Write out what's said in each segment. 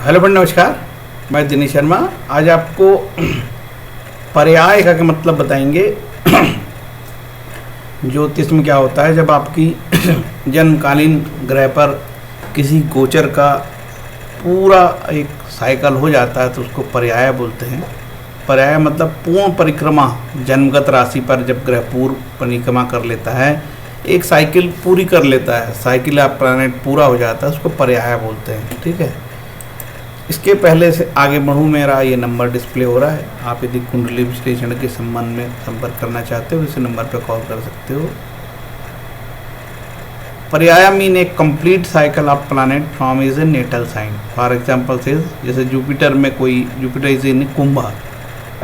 Hello friend, नमस्कार। मैं दिनेश शर्मा। आज आपको पर्याय का मतलब बताएंगे। ज्योतिष में क्या होता है, जब आपकी जन्मकालीन ग्रह पर किसी गोचर का पूरा एक साइकिल हो जाता है तो उसको पर्याय बोलते हैं। पर्याय मतलब पूर्ण परिक्रमा। जन्मगत राशि पर जब ग्रह पूर्ण परिक्रमा कर लेता है, एक साइकिल पूरी कर लेता है, साइकिल ऑफ प्लैनेट पूरा हो जाता है, उसको पर्याय बोलते हैं। ठीक है। इसके पहले से आगे बढ़ूँ, मेरा ये नंबर डिस्प्ले हो रहा है। आप यदि कुंडली विश्लेषण के संबंध में संपर्क करना चाहते हो, इस नंबर पर कॉल कर सकते हो। पर्याय mean a complete cycle of planet from is a natal sign. For example से जैसे जुपिटर में कोई, Jupiter is in Kumbha,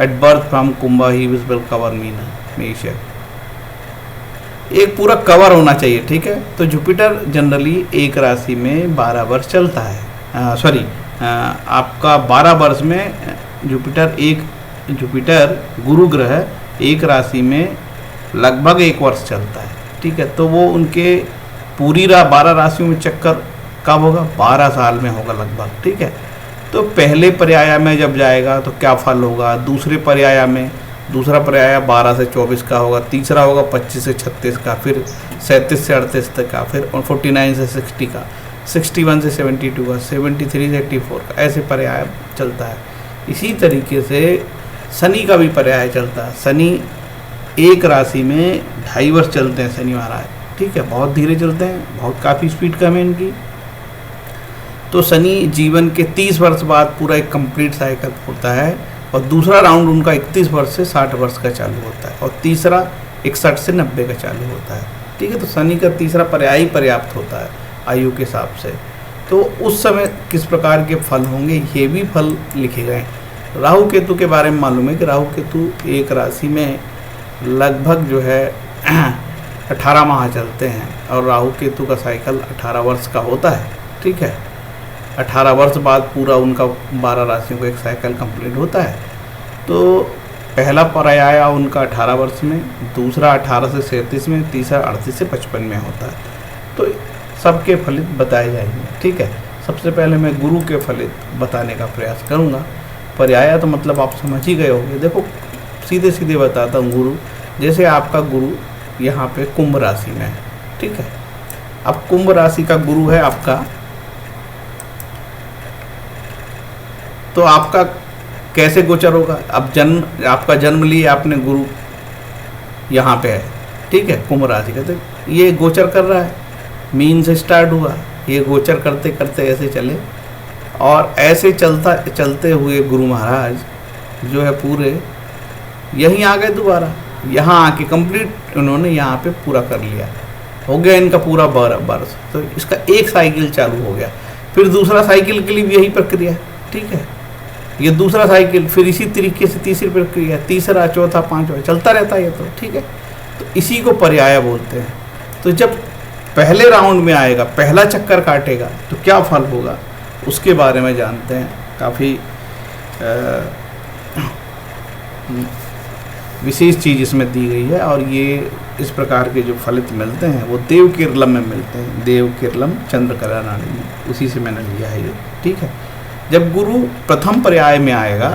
at birth from Kumbha ही विजिबल कवर मीन मेष। एक पूरा कवर होना चाहिए। ठीक है। तो जुपिटर जनरली एक राशि में 12 वर्ष चलता है। आपका 12 वर्ष में जुपिटर गुरु ग्रह एक राशि में लगभग 1 वर्ष चलता है। ठीक है। तो वो उनके पूरी 12 राशियों में चक्कर कब होगा? 12 साल में होगा लगभग। ठीक है। तो पहले पर्याय में जब जाएगा तो क्या फल होगा? दूसरे पर्याय में, दूसरा पर्याय 12 से 24 का होगा, तीसरा होगा 25 से 36 का, फिर 37 से 38 तक का, फिर 49 से 60 का, 61 से 72 का, 73 से 84 का, ऐसे पर्याय चलता है। इसी तरीके से शनि का भी पर्याय चलता है। शनि एक राशि में 2.5 वर्ष चलते हैं शनि महाराज। ठीक है। बहुत धीरे चलते हैं, बहुत काफ़ी स्पीड कम है इनकी। तो शनि जीवन के 30 वर्ष बाद पूरा एक कंप्लीट साइकिल होता है, और दूसरा राउंड उनका 31 वर्ष से 60 वर्ष का चालू होता है, और तीसरा 61 से 90 का चालू होता है। ठीक है। तो शनि का तीसरा पर्याय ही पर्याप्त होता है आयु के हिसाब से। तो उस समय किस प्रकार के फल होंगे, ये भी फल लिखे गए। राहु केतु के बारे में मालूम है कि राहु केतु एक राशि में लगभग जो है 18 माह चलते हैं, और राहु केतु का साइकिल 18 वर्ष का होता है। ठीक है। 18 वर्ष बाद पूरा उनका 12 राशियों का एक साइकिल कंप्लीट होता है। तो पहला पर्याय उनका 18 वर्ष में, दूसरा 18 से 37 में, तीसरा 38 से 55 में होता है। तो सबके फलित बताए जाएंगे। ठीक है। सबसे पहले मैं गुरु के फलित बताने का प्रयास करूंगा। पर्याय तो मतलब आप समझ ही गए होंगे। देखो, सीधे सीधे बताता हूँ। गुरु, जैसे आपका गुरु यहाँ पे कुंभ राशि में है। ठीक है। अब कुंभ राशि का गुरु है आपका, तो आपका कैसे गोचर होगा? अब आपका जन्म लिए आपने, गुरु यहाँ पे है। ठीक है। कुंभ राशि का तो ये गोचर कर रहा है, मीन से स्टार्ट हुआ, ये गोचर करते करते ऐसे चले, और ऐसे चलते हुए गुरु महाराज जो है पूरे यहीं आ गए दोबारा। यहाँ आके कंप्लीट उन्होंने यहाँ पे पूरा कर लिया, हो गया इनका पूरा 12 वर्ष। तो इसका एक साइकिल चालू हो गया, फिर दूसरा साइकिल के लिए भी यही प्रक्रिया। ठीक है। ये दूसरा साइकिल, फिर इसी तरीके से तीसरी प्रक्रिया, तीसरा, चौथा, पांचवा, चलता रहता है ये तो। ठीक है। तो इसी को पर्याय बोलते हैं। तो जब पहले राउंड में आएगा, पहला चक्कर काटेगा, तो क्या फल होगा उसके बारे में जानते हैं। काफ़ी विशेष चीज़ इसमें दी गई है, और ये इस प्रकार के जो फलित मिलते हैं वो देव किरलम में मिलते हैं। देव किरलम चंद्रकला नाड़ी में, उसी से मैंने लिया है ये। ठीक है। जब गुरु प्रथम पर्याय में आएगा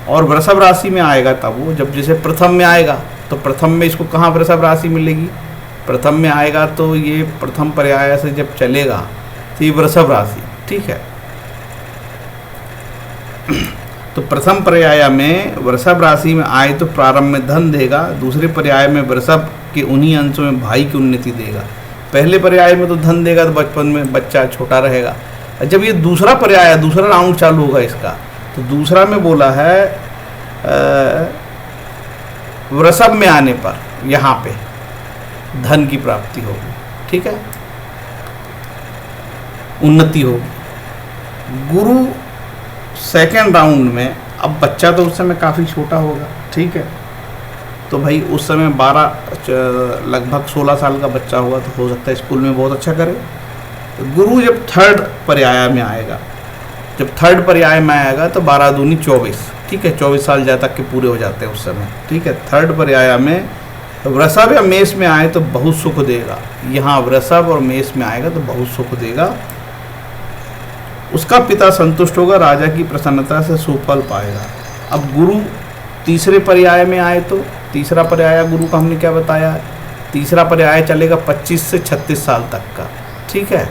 और वृषभ राशि में आएगा, तब वो जब जैसे प्रथम में आएगा तो प्रथम में इसको कहाँ वृषभ राशि मिलेगी? प्रथम में आएगा तो ये प्रथम पर्याय से जब चलेगा तो ये वृषभ राशि। ठीक है। तो प्रथम पर्याय में वृषभ राशि में आए तो प्रारंभ में धन देगा, दूसरे पर्याय में वृषभ के उन्हीं अंशों में भाई की उन्नति देगा। पहले पर्याय में तो धन देगा, तो बचपन में बच्चा छोटा रहेगा। जब ये दूसरा पर्याय, दूसरा राउंड चालू होगा इसका, तो दूसरा में बोला है वृषभ में आने पर यहाँ पे धन की प्राप्ति होगी। ठीक है। उन्नति होगी। गुरु सेकेंड राउंड में, अब बच्चा तो उस समय काफ़ी छोटा होगा। ठीक है। तो भाई उस समय 12 लगभग 16 साल का बच्चा होगा, तो हो सकता है स्कूल में बहुत अच्छा करे। गुरु जब थर्ड पर्याय में आएगा, जब थर्ड पर्याय में आएगा तो 12 दूनी 24। ठीक है। 24 साल जा तक के पूरे हो जाते हैं उस समय। ठीक है। थर्ड पर्याय में वृषभ या मेष में आए तो बहुत सुख देगा। यहाँ वृषभ और मेष में आएगा तो बहुत सुख देगा। उसका पिता संतुष्ट होगा, राजा की प्रसन्नता से सुफल पाएगा। अब गुरु तीसरे पर्याय में आए तो तीसरा पर्याय गुरु का हमने क्या बताया है, तीसरा पर्याय चलेगा 25 से 36 साल तक का, ठीक है।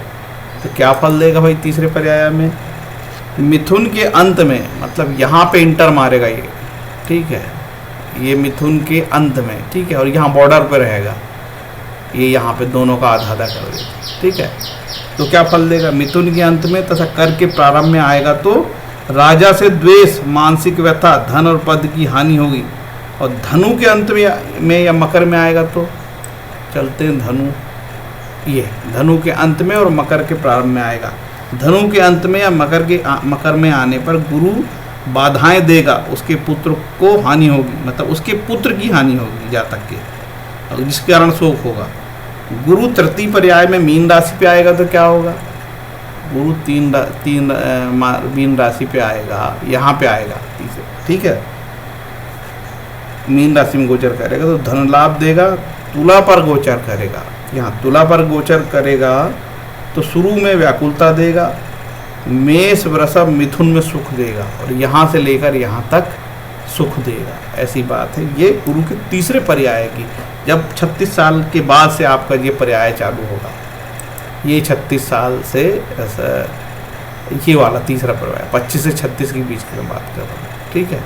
तो क्या फल देगा भाई तीसरे पर्याय में, मिथुन के अंत में, मतलब यहाँ पे इंटर मारेगा ये, ठीक है, ये मिथुन के अंत में, ठीक है, और यहाँ बॉर्डर पे रहेगा, ये यहाँ पे दोनों का आधा आधा कर देगा, ठीक है। तो क्या फल देगा, मिथुन के अंत में तथा कर के प्रारंभ में आएगा तो राजा से द्वेष, मानसिक व्यथा, धन और पद की हानि होगी। और धनु के अंत में या मकर में आएगा तो चलते हैं धनु, ये धनु के अंत में और मकर के प्रारंभ में आएगा। धनु के अंत में या मकर में आने पर गुरु बाधाएं देगा, उसके पुत्र को हानि होगी, मतलब उसके पुत्र की हानि होगी जातक के, जिसके कारण शोक होगा। गुरु तृतीय पर्याय में मीन राशि पे आएगा तो क्या होगा, गुरु मीन राशि पे आएगा, यहाँ पे आएगा तीसरे, ठीक है, मीन राशि में गोचर करेगा तो धन लाभ देगा। तुला पर गोचर करेगा, यहाँ तुला पर गोचर करेगा तो शुरू में व्याकुलता देगा, मेष वृषभ मिथुन में सुख देगा, और यहाँ से लेकर यहाँ तक सुख देगा। ऐसी बात है ये गुरु के तीसरे पर्याय की, जब 36 साल के बाद से आपका ये पर्याय चालू होगा, ये 36 साल से ये वाला तीसरा पर्याय 25 से 36 के बीच की मैं बात कर रहा हूँ, ठीक है।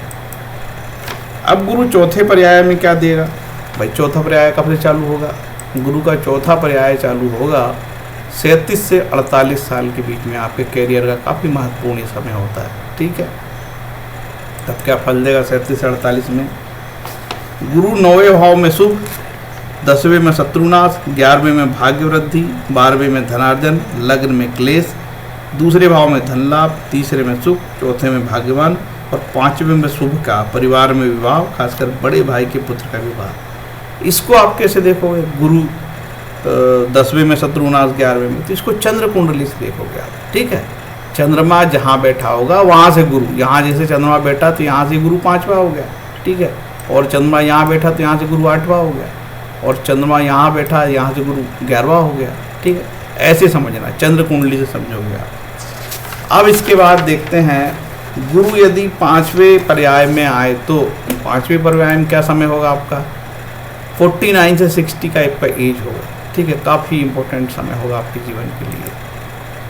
अब गुरु चौथे पर्याय में क्या देगा भाई, चौथा पर्याय कब से चालू होगा, गुरु का चौथा पर्याय चालू होगा 37 से 48 साल के बीच में, आपके कैरियर का काफ़ी महत्वपूर्ण समय होता है, ठीक है। तब क्या फल देगा 37 से 48 में, गुरु 9वें भाव में शुभ, 10वें में शत्रुनाश, 11वें में भाग्य वृद्धि, 12वें में धनार्जन, लग्न में क्लेश, दूसरे भाव में धन लाभ, तीसरे में सुख, चौथे में भाग्यवान, और 5वें में शुभ का, परिवार में विवाह, खासकर बड़े भाई के पुत्र का विवाह। इसको आप कैसे देखोगे, गुरु 10वें में शत्रुनाश, 11वें में, तो इसको चंद्र कुंडली से देखोगे आप, ठीक है। चंद्रमा जहाँ बैठा होगा वहाँ से गुरु, यहाँ जैसे चंद्रमा बैठा तो यहाँ से गुरु 5वां हो गया, ठीक है, और चंद्रमा यहाँ बैठा तो यहाँ से गुरु 8वां हो गया, और चंद्रमा यहाँ बैठा यहाँ से गुरु 11वां हो गया, ठीक है। ऐसे समझना, चंद्र कुंडली से समझोगे आप। अब इसके बाद देखते हैं गुरु यदि 5वें पर्याय में आए तो 5वें पर्याय में क्या समय होगा आपका, 49 से 60 का आपका एज होगा, ठीक है, काफ़ी इंपॉर्टेंट समय होगा आपके जीवन के लिए।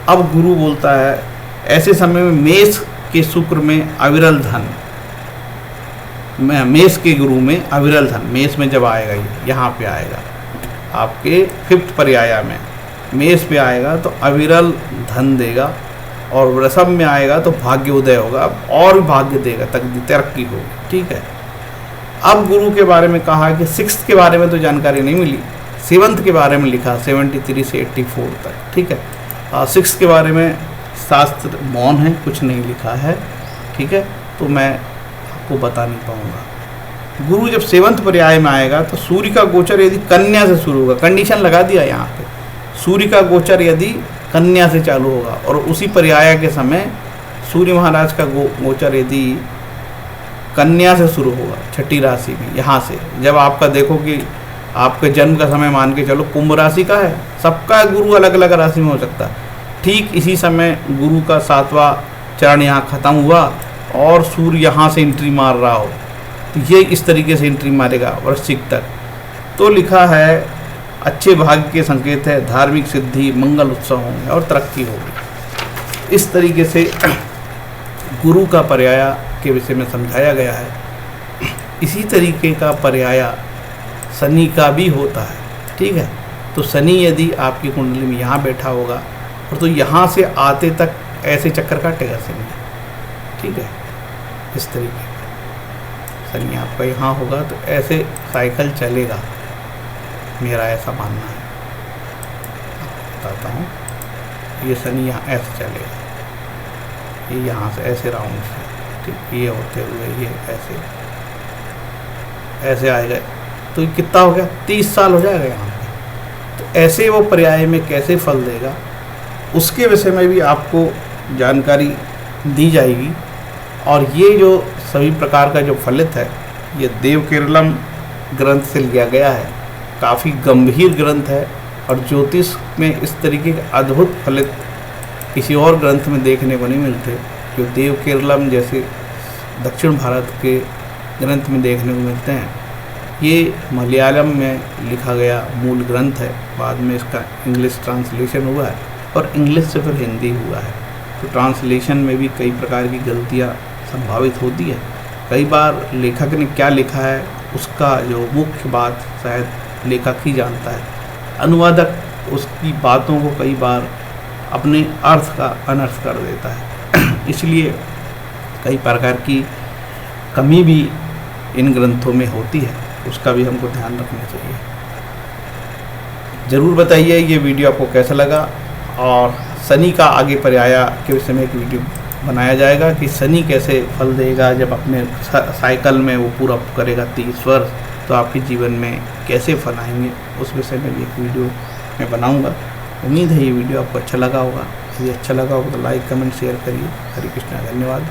अब गुरु बोलता है ऐसे समय में मेष के शुक्र में अविरल धन, मेष के गुरु में अविरल धन, मेष में जब आएगा ये यहाँ पे आएगा आपके 5th पर्याय में, मेष पे आएगा तो अविरल धन देगा, और वृषभ में आएगा तो भाग्य उदय होगा, और भी भाग्य देगा, तरक्की होगी, ठीक है। अब गुरु के बारे में कहा कि 6th के बारे में तो जानकारी नहीं मिली, 7th के बारे में लिखा 73 से 84 तक, ठीक है। 6th के बारे में शास्त्र मौन है, कुछ नहीं लिखा है, ठीक है, तो मैं आपको बता नहीं पाऊंगा। गुरु जब 7th पर्याय में आएगा तो सूर्य का गोचर यदि कन्या से शुरू होगा, कंडीशन लगा दिया यहाँ पे, सूर्य का गोचर यदि कन्या से चालू होगा, और उसी पर्याय के समय सूर्य महाराज का गोचर यदि कन्या से शुरू होगा 6ठी राशि में, यहाँ से जब आपका देखो कि आपके जन्म का समय मान के चलो कुंभ राशि का है, सबका गुरु अलग अलग राशि में हो सकता है, ठीक इसी समय गुरु का 7वां चरण यहाँ खत्म हुआ और सूर्य यहाँ से एंट्री मार रहा हो, तो ये इस तरीके से एंट्री मारेगा वृश्चिक तक। तो लिखा है अच्छे भाग्य के संकेत है, धार्मिक सिद्धि, मंगल उत्सव होंगे और तरक्की होगी। इस तरीके से गुरु का पर्याय के विषय में समझाया गया है। इसी तरीके का पर्याय शनि का भी होता है, ठीक है। तो शनि यदि आपकी कुंडली में यहाँ बैठा होगा और तो यहाँ से आते तक ऐसे चक्कर काटेगा शनि, ठीक है। इस तरीके शनि आपका यहाँ होगा तो ऐसे साइकिल चलेगा, मेरा ऐसा मानना है। बताता हूँ, ये शनि यहाँ ऐसे चलेगा, ये यहाँ से ऐसे राउंड से, ठीक, ये होते हुए ये ऐसे आएगा, तो कितना हो गया 30 साल हो जाएगा यहाँ पे। तो ऐसे वो पर्याय में कैसे फल देगा उसके विषय में भी आपको जानकारी दी जाएगी। और ये जो सभी प्रकार का जो फलित है ये देव केरलम ग्रंथ से लिया गया है, काफ़ी गंभीर ग्रंथ है और ज्योतिष में इस तरीके के अद्भुत फलित किसी और ग्रंथ में देखने को नहीं मिलते, जो देव केरलम जैसे दक्षिण भारत के ग्रंथ में देखने को मिलते हैं। ये मलयालम में लिखा गया मूल ग्रंथ है, बाद में इसका इंग्लिश ट्रांसलेशन हुआ है और इंग्लिश से फिर हिंदी हुआ है। तो ट्रांसलेशन में भी कई प्रकार की गलतियाँ संभावित होती है। कई बार लेखक ने क्या लिखा है उसका जो मुख्य बात शायद लेखक ही जानता है, अनुवादक उसकी बातों को कई बार अपने अर्थ का अनर्थ कर देता है। इसलिए कई प्रकार की कमी भी इन ग्रंथों में होती है, उसका भी हमको ध्यान रखना चाहिए। ज़रूर बताइए ये वीडियो आपको कैसा लगा, और शनि का आगे पर्याय के विषय में एक वीडियो बनाया जाएगा कि शनि कैसे फल देगा जब अपने साइकिल में वो पूरा करेगा 30 वर्ष, तो आपके जीवन में कैसे फल आएंगे, उस विषय में भी एक वीडियो मैं बनाऊंगा। उम्मीद है ये वीडियो आपको अच्छा लगा होगा। यदि अच्छा लगा होगा तो लाइक कमेंट शेयर करिए। हरे कृष्णा, धन्यवाद।